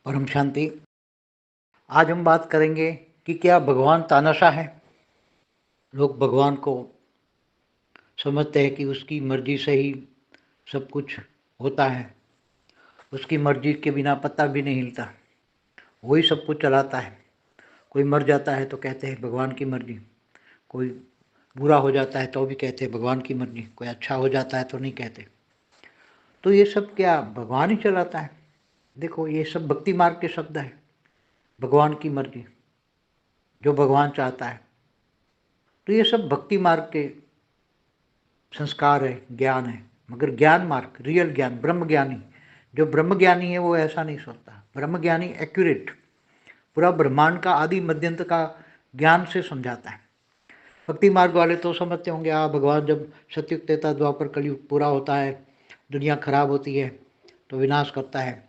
परम शांति। आज हम बात करेंगे कि क्या भगवान तानाशाह है। लोग भगवान को समझते हैं कि उसकी मर्जी से ही सब कुछ होता है, उसकी मर्जी के बिना पत्ता भी नहीं हिलता, वही सब कुछ चलाता है। कोई मर जाता है तो कहते हैं भगवान की मर्जी, कोई बुरा हो जाता है तो भी कहते हैं भगवान की मर्जी, कोई अच्छा हो जाता है तो नहीं कहते। तो ये सब क्या भगवान ही चलाता है? देखो, ये सब भक्ति मार्ग के शब्द है। भगवान की मर्जी, जो भगवान चाहता है, तो ये सब भक्ति मार्ग के संस्कार है, ज्ञान है। मगर ज्ञान मार्ग, रियल ज्ञान, ब्रह्म ज्ञानी, जो ब्रह्म ज्ञानी है वो ऐसा नहीं सोचता। ब्रह्म ज्ञानी एक्यूरेट, पूरा ब्रह्मांड का आदि मध्यंत का ज्ञान से समझाता है। भक्ति मार्ग वाले तो समझते होंगे भगवान जब सतयुग त्रेता द्वापर कलयुग पूरा होता है, दुनिया खराब होती है तो विनाश करता है।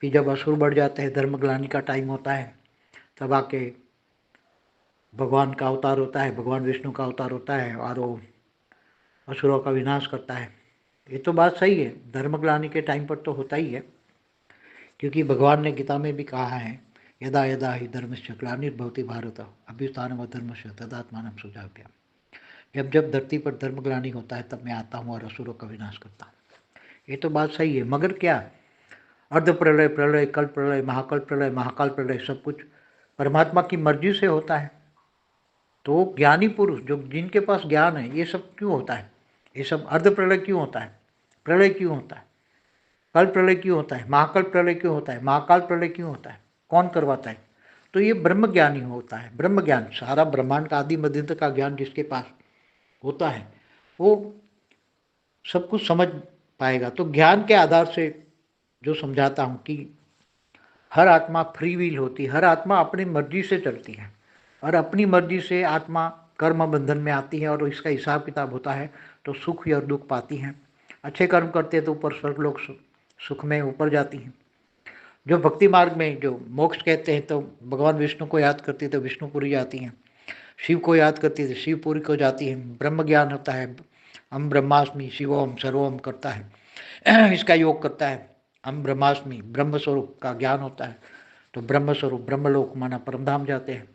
फिर जब असुर बढ़ जाते हैं, धर्म ग्लानि का टाइम होता है, तब आके भगवान का अवतार होता है, भगवान विष्णु का अवतार होता है और वो असुरों का विनाश करता है। ये तो बात सही है, धर्मग्लानि के टाइम पर तो होता ही है, क्योंकि भगवान ने गीता में भी कहा है, यदा यदा ही धर्मस्य ग्लानिर्भवति भारत अभ्युत्थानम अधर्मस्य तदात्मानं सृजाम्यहम्। जब जब धरती पर धर्मग्लानि होता है तब मैं आता हूँ और असुरों का विनाश करता हूँ। ये तो बात सही है, मगर क्या अर्ध प्रलय, प्रलय, कल प्रलय, महाकाल प्रलय सब कुछ परमात्मा की मर्जी से होता है। तो ज्ञानी पुरुष जो जिनके पास ज्ञान है, ये सब क्यों होता है? ये सब अर्ध प्रलय क्यों होता है? प्रलय क्यों होता है? कल प्रलय क्यों होता है? महाकल प्रलय क्यों होता है? महाकाल प्रलय क्यों होता है? कौन करवाता है? तो ये ब्रह्म ज्ञानी होता है। ब्रह्म ज्ञान, सारा ब्रह्मांड का आदि मध्यंत का ज्ञान जिसके पास होता है, वो सब कुछ समझ पाएगा। तो ज्ञान के आधार से जो समझाता हूँ कि हर आत्मा फ्री विल होती है, हर आत्मा अपनी मर्जी से चलती है और अपनी मर्जी से आत्मा कर्म बंधन में आती है और इसका हिसाब किताब होता है, तो सुख और दुख पाती हैं। अच्छे कर्म करते हैं तो ऊपर स्वर्गलोक सुख में ऊपर जाती हैं। जो भक्ति मार्ग में जो मोक्ष कहते हैं, तो भगवान विष्णु को याद करती है तो विष्णुपुरी जाती हैं, शिव को याद करती है तो शिवपुरी को जाती है। ब्रह्म ज्ञान होता है, हम ब्रह्मास्मि शिवोम सर्वोम करता है, इसका योग करता है। हम ब्रह्मास्मि, ब्रह्म स्वरूप का ज्ञान होता है, तो ब्रह्म स्वरूप ब्रह्मलोक माना परमधाम जाते हैं।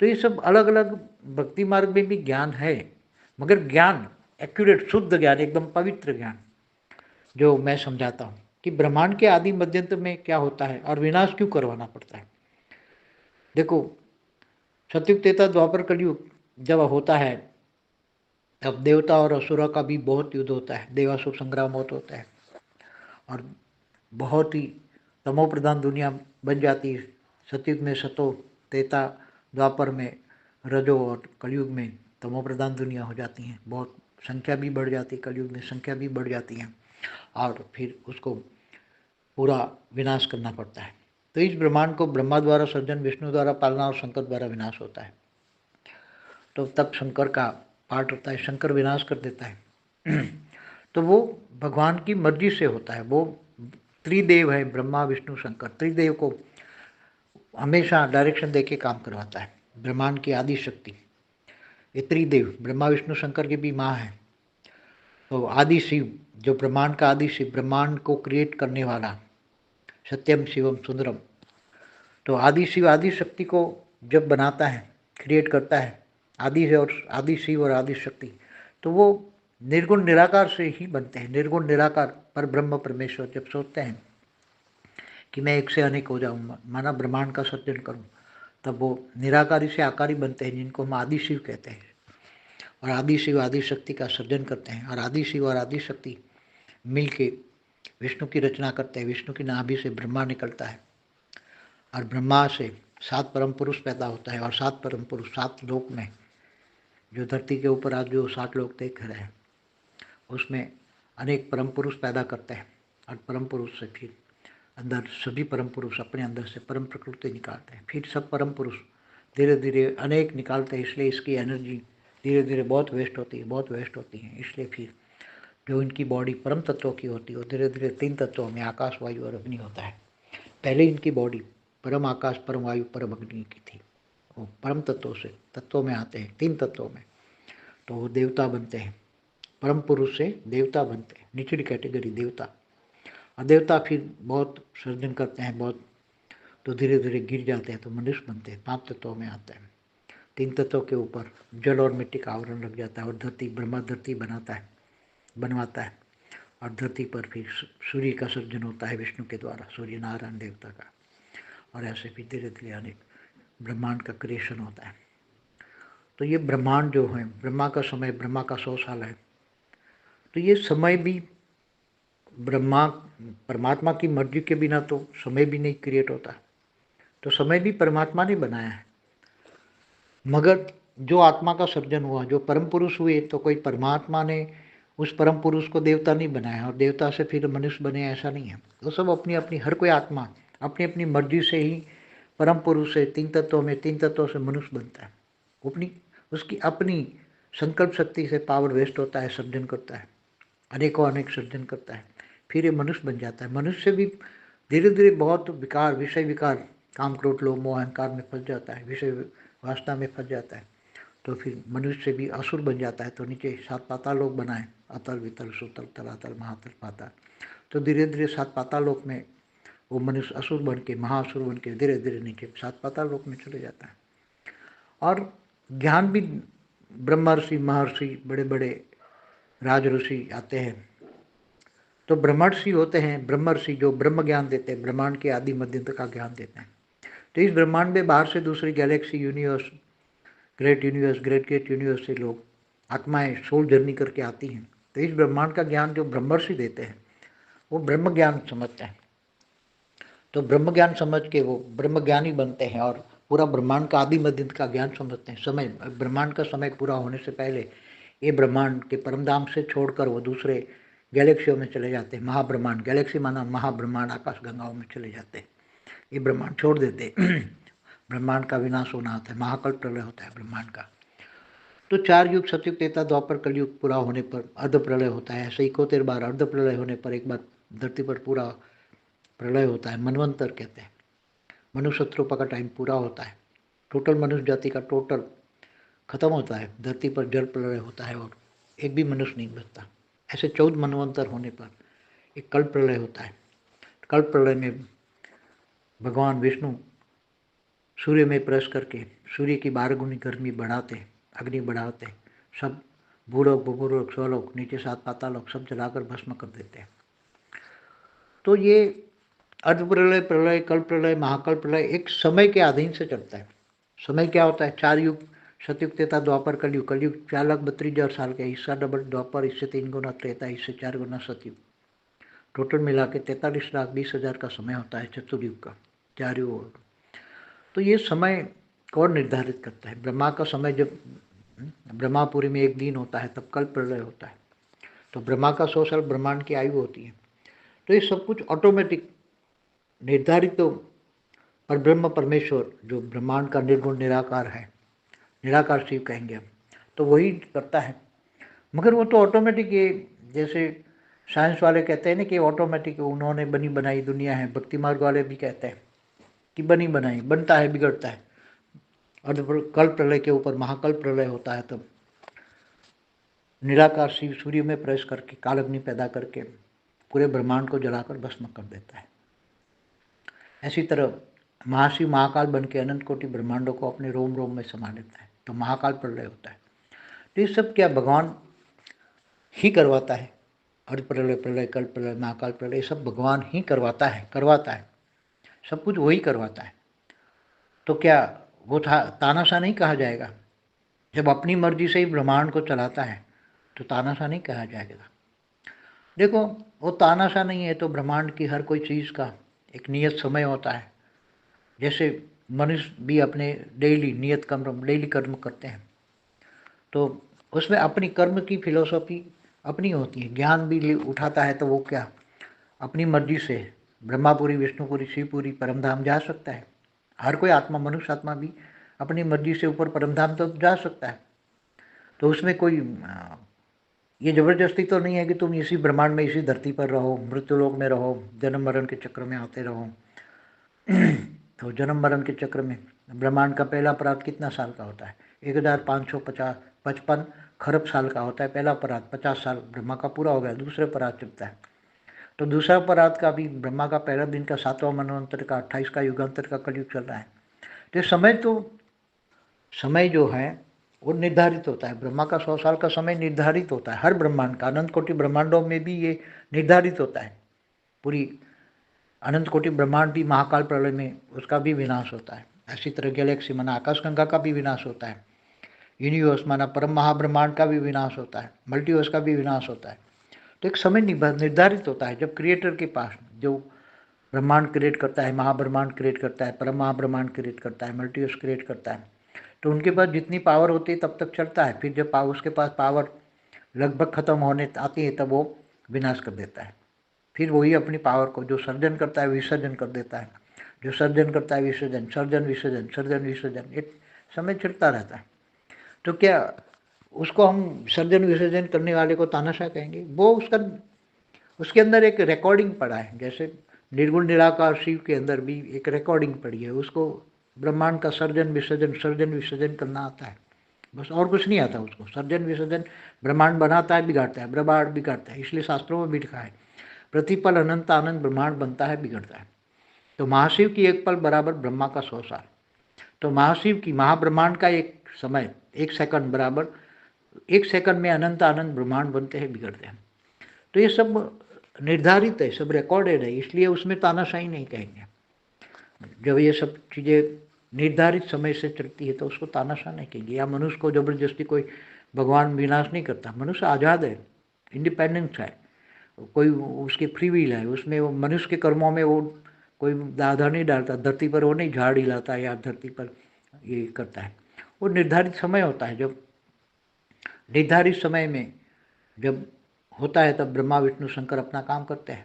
तो ये सब अलग अलग भक्ति मार्ग में भी ज्ञान है, मगर ज्ञान एक्यूरेट, शुद्ध ज्ञान, एकदम पवित्र ज्ञान जो मैं समझाता हूँ कि ब्रह्मांड के आदि मध्यंत में क्या होता है और विनाश क्यों करवाना पड़ता है। देखो, सतयुग त्रेता द्वापर कलयुग जब होता है, तब देवता और असुरों का भी बहुत युद्ध होता है, देवासुर संग्राम बहुत होता है और बहुत ही तमो प्रधान दुनिया बन जाती है। सतयुग में सतो, त्रेता द्वापर में रजो और कलयुग में तमो प्रधान दुनिया हो जाती हैं। बहुत संख्या भी बढ़ जाती है, कलयुग में संख्या भी बढ़ जाती है और फिर उसको पूरा विनाश करना पड़ता है। तो इस ब्रह्मांड को ब्रह्मा द्वारा सृजन, विष्णु द्वारा पालना और शंकर द्वारा विनाश होता है। तो तब शंकर का पार्ट होता है, शंकर विनाश कर देता है। तो वो भगवान की मर्जी से होता है। वो त्रिदेव है, ब्रह्मा विष्णु शंकर, त्रिदेव को हमेशा डायरेक्शन देके काम करवाता है। ब्रह्मांड की आदि शक्ति, ये त्रिदेव ब्रह्मा विष्णु शंकर की भी माँ है। तो आदि शिव, जो ब्रह्मांड का आदि शिव, ब्रह्मांड को क्रिएट करने वाला, सत्यम शिवम सुंदरम। तो आदि शिव आदि शक्ति को जब बनाता है, क्रिएट करता है, आदि शिव और आदि शक्ति, तो वो निर्गुण निराकार से ही बनते हैं। निर्गुण निराकार पर ब्रह्म परमेश्वर जब सोचते हैं कि मैं एक से अनेक हो जाऊँ, माना ब्रह्मांड का सृजन करूँ, तब वो निराकारी से आकारी बनते हैं, जिनको हम आदि शिव कहते हैं। और आदि शिव आदि शक्ति का सृजन करते हैं और आदि शिव और आदि शक्ति मिल के विष्णु की रचना करते हैं। विष्णु की नाभि से ब्रह्मा निकलता है और ब्रह्मा से 7 परम पुरुष पैदा होता है और 7 परम पुरुष 7 लोक में, जो धरती के ऊपर आज जो 7 लोक देख रहे हैं, उसमें अनेक परम पुरुष पैदा करते हैं और परम पुरुष से फिर अंदर सभी परम पुरुष अपने अंदर से परम प्रकृति निकालते हैं। फिर सब परम पुरुष धीरे धीरे अनेक निकालते हैं, इसलिए इसकी एनर्जी धीरे धीरे बहुत वेस्ट होती है, बहुत वेस्ट होती है। इसलिए फिर जो इनकी बॉडी परम तत्वों की होती है, वो धीरे धीरे 3 तत्वों में आकाश, वायु और अग्नि होता है। पहले इनकी बॉडी परम आकाश, परम वायु, परम अग्नि की थी। वो परम तत्वों से तत्वों में आते हैं, 3 तत्वों में, तो वो देवता बनते हैं। परम पुरुष से देवता बनते हैं, निचली कैटेगरी देवता। और देवता फिर बहुत सर्जन करते हैं बहुत, तो धीरे धीरे गिर जाते हैं तो मनुष्य बनते हैं, 5 तत्वों में आते हैं। 3 तत्वों के ऊपर जल और मिट्टी का आवरण लग जाता है और धरती, ब्रह्मा धरती बनवाता है और धरती पर फिर सूर्य का सर्जन होता है विष्णु के द्वारा, सूर्य नारायण देवता का, और ऐसे फिर धीरे धीरे अनेक ब्रह्मांड का क्रिएशन होता है। तो ये ब्रह्मांड जो है, ब्रह्मा का समय, ब्रह्मा का 100 साल है, तो ये समय भी ब्रह्मा परमात्मा की मर्जी के बिना तो समय भी नहीं क्रिएट होता, तो समय भी परमात्मा ने बनाया है। मगर जो आत्मा का सर्जन हुआ, जो परम पुरुष हुए, तो कोई परमात्मा ने उस परम पुरुष को देवता नहीं बनाया और देवता से फिर मनुष्य बने, ऐसा नहीं है। वो सब अपनी अपनी, हर कोई आत्मा अपनी अपनी मर्जी से ही परम पुरुष से 3 तत्वों में 3 तत्वों से मनुष्य बनता है। अपनी उसकी अपनी संकल्प शक्ति से पावर वेस्ट होता है, सर्जन करता है, अनेकों अनेक सर्जन करता है, फिर ये मनुष्य बन जाता है। मनुष्य भी धीरे धीरे बहुत विकार, विषय विकार, काम क्रोध लोभ मोह अहंकार में फंस जाता है, विषय वासना में फंस जाता है, तो फिर मनुष्य भी असुर बन जाता है। तो नीचे 7 पाताल लोक बनाए, अतल वितल सुतल तलातल महातल पाताल। तो धीरे धीरे 7 पाताल लोक में वो मनुष्य असुर बन के, महाअसुर बन के धीरे धीरे नीचे 7 पाताल लोक में चले जाता है। और ज्ञान भी ब्रह्मर्षि महर्षि, बड़े बड़े राज ऋषि आते हैं, तो ब्रह्मर्षि होते हैं, ब्रह्मर्षि जो ब्रह्म ज्ञान देते हैं, ब्रह्मांड के आदि मध्य अंत का ज्ञान देते हैं। तो इस ब्रह्मांड में बाहर से दूसरी Galaxy, universe, great universe, great great universe से लोग, आत्माएं सोल जर्नी करके आती हैं। तो इस ब्रह्मांड का ज्ञान जो ब्रह्मर्षि देते हैं, वो ब्रह्म ज्ञान समझते हैं। तो ब्रह्म ज्ञान समझ के वो ब्रह्म ज्ञानी बनते हैं और पूरा ब्रह्मांड का आदि मध्य अंत का ज्ञान समझते हैं। समय, ब्रह्मांड का समय पूरा होने से पहले ये ब्रह्मांड के परमधाम से छोड़कर वो दूसरे गैलेक्सियों में चले जाते हैं। महाब्रह्मांड, गैलेक्सी माना महाब्रह्मांड, आकाश गंगाओं में चले जाते हैं, ये ब्रह्मांड छोड़ देते हैं। ब्रह्मांड का विनाश होना होता है, महाकल्प प्रलय होता है ब्रह्मांड का। तो 4 युग, सतयुग, त्रेता, द्वापर, कलयुग पूरा होने पर अर्ध प्रलय होता है। ऐसे 71 बार अर्ध प्रलय होने पर एक बार धरती पर पूरा प्रलय होता है, मनवंतर कहते हैं। मनुष्य शत्रुपा का टाइम पूरा होता है, टोटल मनुष्य जाति का टोटल खत्म होता है, धरती पर जल प्रलय होता है और एक भी मनुष्य नहीं बचता। ऐसे 14 मनवंतर होने पर एक कल्प प्रलय होता है। कल्प प्रलय में भगवान विष्णु सूर्य में प्रवेश करके सूर्य की 12 गुनी गर्मी बढ़ाते, अग्नि बढ़ाते, सब भूलोक, भूलोक, स्वलोक, नीचे 7 पातालोक सब जलाकर भस्म कर देते हैं। तो ये अर्ध प्रलय, प्रलय, कल्प प्रलय, महाकल्प प्रलय एक समय के अधीन से चलता है। समय क्या होता है? 4 युग, सतयुग, त्रेता, द्वापर, कलयुग। कलयुग 4,32,000 साल का, इसका डबल द्वापर, इससे 3 गुना त्रेता, इससे 4 गुना सतयुग। टोटल मिला के 43,20,000 का समय होता है चतुर्युग का, 4 युग। तो ये समय कौन निर्धारित करता है? ब्रह्मा का समय जब ब्रह्मापुरी में एक दिन होता है तब कल्प प्रलय होता है। तो ब्रह्मा का 100 साल ब्रह्मांड की आयु होती है। तो ये सब कुछ ऑटोमेटिक निर्धारित, तो पर ब्रह्म परमेश्वर जो ब्रह्मांड का निर्गुण निराकार है, निराकार शिव कहेंगे हम, तो वही करता है। मगर वो तो ऑटोमेटिक, ये जैसे साइंस वाले कहते हैं ना कि ऑटोमेटिक उन्होंने बनी बनाई दुनिया है, भक्ति मार्ग वाले भी कहते हैं कि बनी बनाई, बनता है बिगड़ता है। और कल्प प्रलय के ऊपर महाकल्प प्रलय होता है, तब निराकार शिव सूर्य में प्रवेश करके कालअग्नि पैदा करके पूरे ब्रह्मांड को जलाकर भस्म कर देता है। ऐसी तरह महाशिव महाकाल बन के अनंत कोटि ब्रह्मांडों को अपने रोम रोम में समा लेता है, तो महाकाल प्रलय होता है। तो ये सब क्या भगवान ही करवाता है? अर्ध प्रलय, प्रलय, कल्प प्रलय, महाकाल प्रलय, ये सब भगवान ही करवाता है, सब कुछ वही करवाता है। तो क्या वो तानाशाह नहीं कहा जाएगा? जब अपनी मर्जी से ही ब्रह्मांड को चलाता है तो तानाशाह नहीं कहा जाएगा। देखो, वो तानाशाह नहीं है तो ब्रह्मांड की हर कोई चीज़ का एक नियत समय होता है। जैसे मनुष्य भी अपने डेली कर्म करते हैं, तो उसमें अपनी कर्म की फिलोसॉफी अपनी होती है। ज्ञान भी उठाता है तो वो क्या अपनी मर्जी से ब्रह्मापुरी, विष्णुपुरी, शिवपुरी, परमधाम जा सकता है। हर कोई आत्मा, मनुष्य आत्मा भी अपनी मर्जी से ऊपर परमधाम तो जा सकता है। तो उसमें कोई ये ज़बरदस्ती तो नहीं है कि तुम इसी ब्रह्मांड में, इसी धरती पर रहो, मृत्युलोक में रहो, जन्म मरण के चक्र में आते रहो। तो जन्म मरण के चक्र में ब्रह्मांड का पहला परात कितना साल का होता है? 1555 खरब साल का होता है पहला परात। 50 साल ब्रह्मा का पूरा हो गया, दूसरे परात चलता है। तो दूसरा अपराध का भी ब्रह्मा का पहला दिन का 7वां मनवंतर का 28 का युगांतर का कलयुग चल रहा है। तो समय जो है वो निर्धारित होता है। ब्रह्मा का 100 साल का समय निर्धारित होता है, हर ब्रह्मांड का, अनंत कोटि ब्रह्मांडों में भी ये निर्धारित होता है। पूरी अनंत कोटि ब्रह्मांड भी महाकाल प्रलय में उसका भी विनाश होता है। इसी तरह गैलेक्सी माना आकाशगंगा का भी विनाश होता है, यूनिवर्स माना परम महाब्रह्मांड का भी विनाश होता है, मल्टीवर्स का भी विनाश होता है। तो एक समय निर्धारित होता है जब क्रिएटर के पास, जो ब्रह्मांड क्रिएट करता है, महाब्रह्मांड क्रिएट करता है, परम महाब्रह्मांड क्रिएट करता है, मल्टीवर्स क्रिएट करता है, तो उनके पास जितनी पावर होती है तब तक चलता है। फिर जब उसके पास पावर लगभग खत्म होने आती है तब वो विनाश कर देता है। फिर वही अपनी पावर को जो सर्जन करता है विसर्जन कर देता है, जो सर्जन करता है विसर्जन, सर्जन विसर्जन, सर्जन विसर्जन, एक समय चलता रहता है। तो क्या उसको हम सर्जन विसर्जन करने वाले को तानाशाह कहेंगे? वो उसके अंदर एक रिकॉर्डिंग पड़ा है, जैसे निर्गुण निराकार शिव के अंदर भी एक रिकॉर्डिंग पड़ी है। उसको ब्रह्मांड का सर्जन विसर्जन करना आता है, बस और कुछ नहीं आता उसको। सर्जन विसर्जन, ब्रह्मांड बनाता है, बिगाड़ता है, ब्रह्मांड बिगाड़ता है। इसलिए शास्त्रों में भी लिखा है प्रतिपल अनंत आनंद ब्रह्मांड बनता है, बिगड़ता है। तो महाशिव की एक पल बराबर ब्रह्मा का 100 साल। तो महाशिव की, महाब्रह्मांड का एक समय, एक सेकंड बराबर, एक सेकंड में अनंत आनंद ब्रह्मांड बनते हैं, बिगड़ते हैं। तो ये सब निर्धारित है, सब रिकॉर्डेड है, इसलिए उसमें तानाशाही नहीं कहेंगे। जब ये सब चीज़ें निर्धारित समय से चलती है तो उसको तानाशाह नहीं कहेंगे। या मनुष्य को जबरदस्ती कोई भगवान विनाश नहीं करता। मनुष्य आज़ाद है, इंडिपेंडेंस है, कोई उसकी फ्री विल है, उसमें वो मनुष्य के कर्मों में वो कोई आधा नहीं डालता, धरती पर वो नहीं झाड़ हिलाता या धरती पर ये करता है। वो निर्धारित समय होता है, जब निर्धारित समय में जब होता है तब ब्रह्मा विष्णु शंकर अपना काम करते हैं।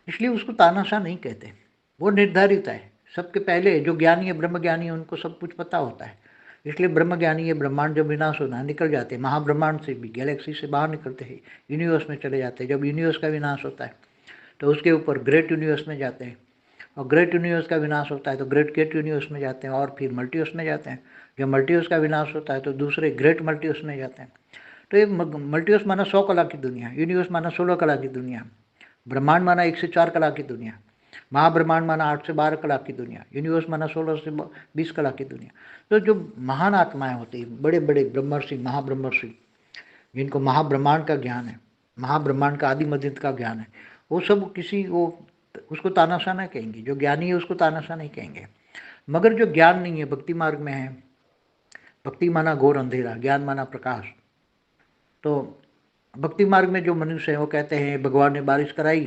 इसलिए उसको तानाशाह नहीं कहते, वो निर्धारित है। सबके पहले जो ज्ञानी है, ब्रह्म ज्ञानी है, उनको सब कुछ पता होता है। इसलिए ब्रह्म ज्ञानी है, ब्रह्मांड जब विनाश होना है निकल जाते हैं, महाब्रह्मांड से भी, गैलेक्सी से बाहर निकलते हैं, यूनिवर्स में चले जाते हैं। जब यूनिवर्स का विनाश होता है तो उसके ऊपर ग्रेट यूनिवर्स में जाते हैं, और ग्रेट यूनिवर्स का विनाश होता है तो ग्रेट ग्रेट यूनिवर्स में जाते हैं, और फिर मल्टीवर्स में जाते हैं। जब मल्टीवर्स का विनाश होता है तो दूसरे ग्रेट मल्टीवर्स में जाते हैं। तो ये मल्टीवर्स माना 100 कला की दुनिया, यूनिवर्स माना 16 कला की दुनिया, ब्रह्मांड माना 1 से 4 कला की दुनिया, महाब्रह्मांड माना 8 से 12 कला की दुनिया, यूनिवर्स माना 16 से 20 कला की दुनिया। तो जो महान आत्माएं होती हैं, बड़े बड़े ब्रह्मर्षि, महाब्रह्मर्षि, जिनको महाब्रह्मांड का ज्ञान है, महाब्रह्मांड का आदि मध्य का ज्ञान है, वो सब वो उसको तानाशाह नहीं कहेंगे। जो ज्ञानी है उसको तानाशाह नहीं कहेंगे। मगर जो ज्ञान नहीं है, भक्ति मार्ग में है, भक्ति माना घोर अंधेरा, ज्ञान माना प्रकाश, तो भक्ति मार्ग में जो मनुष्य है वो कहते हैं भगवान ने बारिश कराई,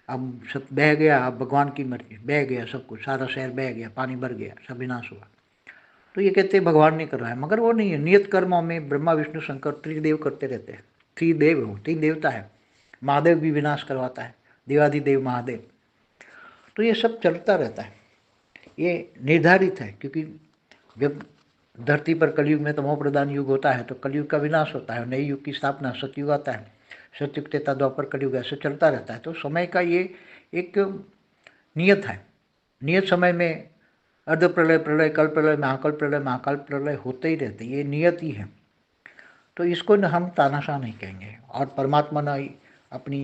अब सब बह गया, अब भगवान की मर्जी, बह गया सब कुछ, सारा शहर बह गया, पानी भर गया, सब विनाश हुआ। तो ये कहते हैं भगवान ने कर रहा है, मगर वो नहीं है। नियत कर्मों में ब्रह्मा विष्णु शंकर त्रिदेव करते रहते हैं। त्रिदेव हो, तीन देवता है, महादेव भी विनाश करवाता है, देवाधिदेव महादेव। तो ये सब चलता रहता है, ये निर्धारित है। क्योंकि जब धरती पर कलयुग में तमो प्रधान युग होता है तो कलयुग का विनाश होता है, नए युग की स्थापना, सतयुग आता है, सतयुग त्रेता द्वापर कलयुग, ऐसे चलता रहता है। तो समय का ये एक नियत है। नियत समय में अर्ध प्रलय, प्रलय, कल प्रलय, महाकल प्रलय, महाकाल प्रलय होते ही रहते, ये नियत ही है। तो इसको न हम तानाशाह नहीं कहेंगे। और परमात्मा न अपनी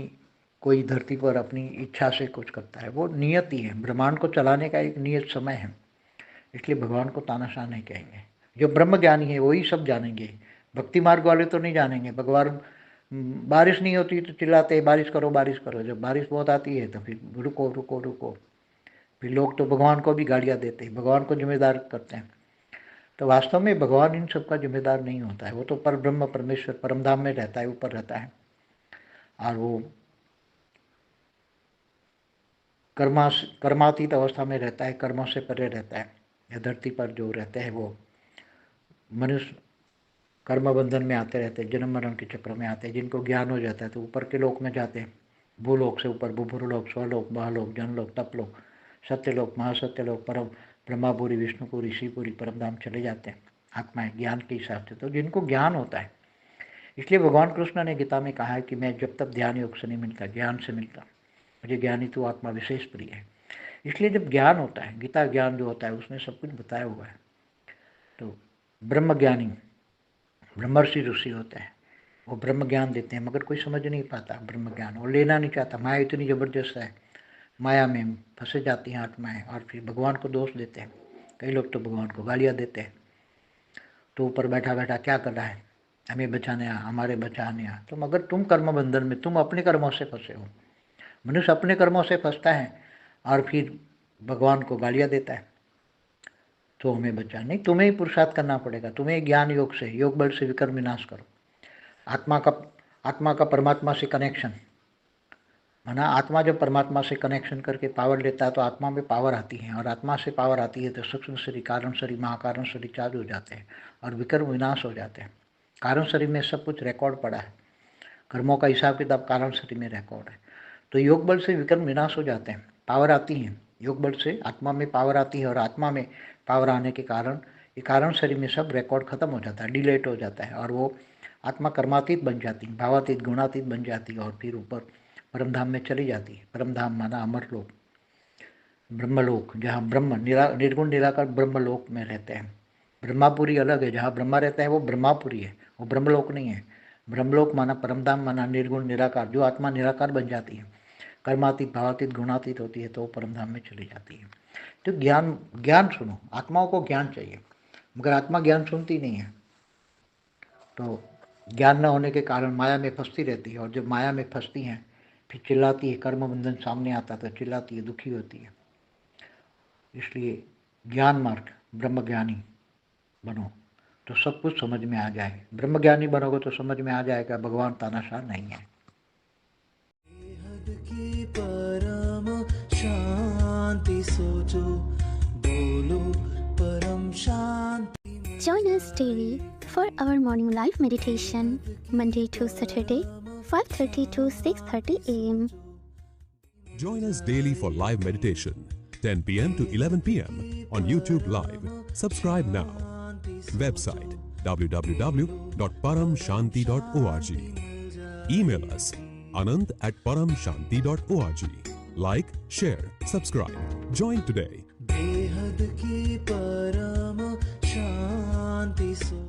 कोई धरती पर अपनी इच्छा से कुछ करता है, वो नियत ही है। ब्रह्मांड को चलाने का एक नियत समय है, इसलिए भगवान को तानाशाह नहीं कहेंगे। जो ब्रह्म ज्ञानी है वही सब जानेंगे, भक्ति मार्ग वाले तो नहीं जानेंगे। भगवान बारिश नहीं होती तो चिल्लाते हैं बारिश करो बारिश करो, जब बारिश बहुत आती है तो फिर रुको रुको रुको। फिर लोग तो भगवान को भी गालियाँ देते हैं, भगवान को जिम्मेदार करते हैं। तो वास्तव में भगवान इन सब का जिम्मेदार नहीं होता है, वो तो पर ब्रह्म परमेश्वर परमधाम में रहता है, ऊपर रहता है, और वो कर्मातीत अवस्था में रहता है, कर्मों से परे रहता है। या धरती पर जो रहते हैं वो मनुष्य कर्म बंधन में आते रहते हैं, जन्म मरण के चक्र में आते हैं। जिनको ज्ञान हो जाता है तो ऊपर के लोक में जाते हैं, भूलोक से ऊपर भूभुरलोक, स्वलोक, महालोक, जनलोक, तपलोक, सत्यलोक, महासत्यलोक, परम ब्रह्मापुरी, विष्णुपुरी, शिवपुरी, परमधाम चले जाते हैं आत्माएं ज्ञान के हिसाब से। तो जिनको ज्ञान होता है, इसलिए भगवान कृष्ण ने गीता में कहा है कि मैं जब तक ध्यान योग से नहीं मिलता, ज्ञान से मिलता, मुझे ज्ञानी तो आत्मा विशेष प्रिय है। इसलिए जब ज्ञान होता है, गीता ज्ञान जो होता है उसमें सब कुछ बताया हुआ है। तो ब्रह्म ज्ञानी ब्रह्मर्षि ऋषि होते हैं, वो ब्रह्म ज्ञान देते हैं, मगर कोई समझ नहीं पाता ब्रह्म ज्ञान, और लेना नहीं चाहता। माया इतनी ज़बरदस्त है, माया में फंसे जाती हैं आत्माएं, और फिर भगवान को दोष देते हैं। कई लोग तो भगवान को गालियाँ देते हैं, तो ऊपर बैठा बैठा क्या कर रहा है, हमें बचाने आ, हमारे बचाने आ। तो मगर तुम कर्म बंधन में, तुम अपने कर्मों से फंसे हो। मनुष्य अपने कर्मों से फंसता है और फिर भगवान को गालियाँ देता है, तो हमें बचा नहीं। तुम्हें ही पुरुषार्थ करना पड़ेगा, तुम्हें ज्ञान योग से, योग बल से विकर्म विनाश करो। आत्मा का परमात्मा से कनेक्शन, माना आत्मा जब परमात्मा से कनेक्शन करके पावर लेता है तो आत्मा में पावर आती है, और आत्मा से पावर आती है तो सूक्ष्म शरीर, कारण शरीर, महाकारण शरीर चार्ज हो जाते हैं और विकर्म विनाश हो जाते हैं। कारण शरीर में सब कुछ रिकॉर्ड पड़ा है, कर्मों का हिसाब किताब कारण शरीर में रिकॉर्ड है। तो योग बल से विकर्म विनाश हो जाते हैं, पावर आती है, योग बल से आत्मा में पावर आती है, और आत्मा में पावर आने के कारण ये कारण शरीर में सब रिकॉर्ड खत्म हो जाता है, डिलेट हो जाता है, और वो आत्मा कर्मातीत बन जाती है, भावातीत गुणातीत बन जाती है, और फिर ऊपर परमधाम में चली जाती है। परमधाम माना अमरलोक, ब्रह्मलोक, जहाँ ब्रह्म निर्गुण निराकार ब्रह्मलोक में रहते हैं। ब्रह्मापुरी अलग है, जहाँ ब्रह्मा रहता है वो ब्रह्मापुरी है, वो ब्रह्मलोक नहीं है। ब्रह्मलोक माना परमधाम, माना निर्गुण निराकार, जो आत्मा निराकार बन जाती है, कर्मातीत भावातीत गुणातीत होती है, तो वो परमधाम में चली जाती है। तो ज्ञान सुनो, आत्माओं को ज्ञान चाहिए, मगर आत्मा ज्ञान सुनती नहीं है, तो ज्ञान न होने के कारण माया में फंसती रहती है, और जब माया में फंसती हैं फिर चिल्लाती है, कर्म बंधन सामने आता तो चिल्लाती है, दुखी होती है। इसलिए ज्ञान मार्ग, ब्रह्म ज्ञानी बनो तो सब कुछ समझ में आ जाए। ब्रह्म ज्ञानी बनोगे तो समझ में आ जाएगा भगवान तानाशाह नहीं है। की परम शांति सोचो, बोलो परम शांति। Join us daily for our morning live meditation, Monday to Saturday, 5:30 to 6:30 a.m. Join us daily for live meditation, 10 p.m. to 11 p.m. on YouTube Live. Subscribe now. Website www.paramshanti.org. Email us anant@paramshanti.org. Like, share, subscribe. Join today. बेहद की परम शांति सो